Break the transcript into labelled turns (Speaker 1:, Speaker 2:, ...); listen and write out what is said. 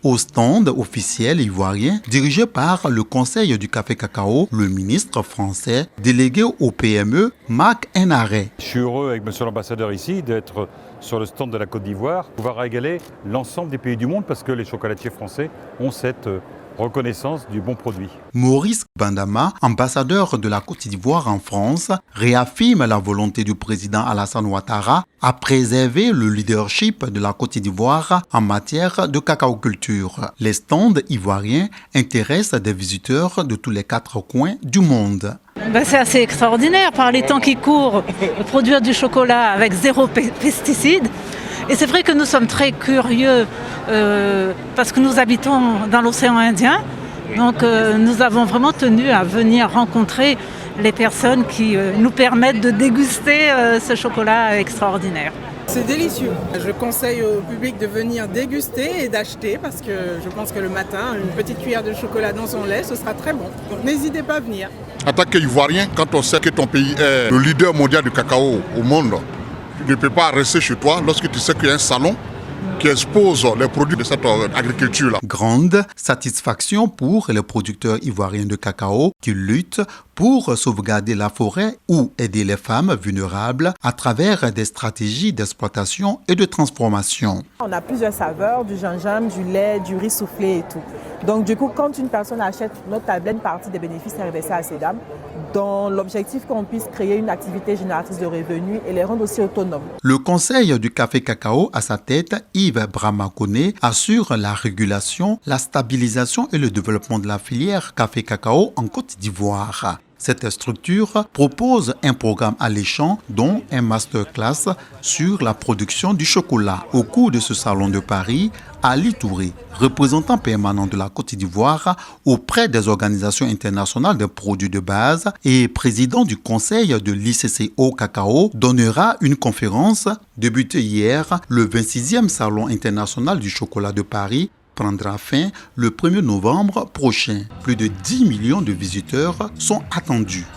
Speaker 1: Au stand officiel ivoirien dirigé par le Conseil du café cacao, le ministre français délégué au PME, Marc Henaré.
Speaker 2: Je suis heureux avec monsieur l'ambassadeur ici d'être sur le stand de la Côte d'Ivoire, pouvoir régaler l'ensemble des pays du monde parce que les chocolatiers français ont cette reconnaissance du bon produit.
Speaker 1: Maurice Bandama, ambassadeur de la Côte d'Ivoire en France, réaffirme la volonté du président Alassane Ouattara à préserver le leadership de la Côte d'Ivoire en matière de cacaoculture. Les stands ivoiriens intéressent des visiteurs de tous les 4 coins du monde.
Speaker 3: C'est assez extraordinaire par les temps qui courent, produire du chocolat avec 0 pesticides. Et c'est vrai que nous sommes très curieux parce que nous habitons dans l'océan Indien. Donc nous avons vraiment tenu à venir rencontrer les personnes qui nous permettent de déguster ce chocolat extraordinaire.
Speaker 4: C'est délicieux. Je conseille au public de venir déguster et d'acheter parce que je pense que le matin, une petite cuillère de chocolat dans son lait, ce sera très bon. Donc n'hésitez pas à venir.
Speaker 5: En tant qu'Ivoirien, quand on sait que ton pays est le leader mondial du cacao au monde, tu ne peux pas rester chez toi lorsque tu sais qu'il y a un salon qui expose les produits de cette agriculture-là.
Speaker 1: Grande satisfaction pour les producteurs ivoiriens de cacao qui luttent pour sauvegarder la forêt ou aider les femmes vulnérables à travers des stratégies d'exploitation et de transformation.
Speaker 6: On a plusieurs saveurs, du gingembre, du lait, du riz soufflé et tout. Donc du coup, quand une personne achète notre tablette, une partie des bénéfices est reversée à ces dames, dans l'objectif qu'on puisse créer une activité génératrice de revenus et les rendre aussi autonomes.
Speaker 1: Le Conseil du café cacao, à sa tête, Yves Bramakone, assure la régulation, la stabilisation et le développement de la filière café-cacao en Côte d'Ivoire. Cette structure propose un programme alléchant, dont un masterclass sur la production du chocolat. Au cours de ce salon de Paris, Ali Touré, représentant permanent de la Côte d'Ivoire auprès des organisations internationales des produits de base et président du conseil de l'ICCO Cacao, donnera une conférence débutée hier. Le 26e Salon international du chocolat de Paris prendra fin le 1er novembre prochain. Plus de 10 millions de visiteurs sont attendus.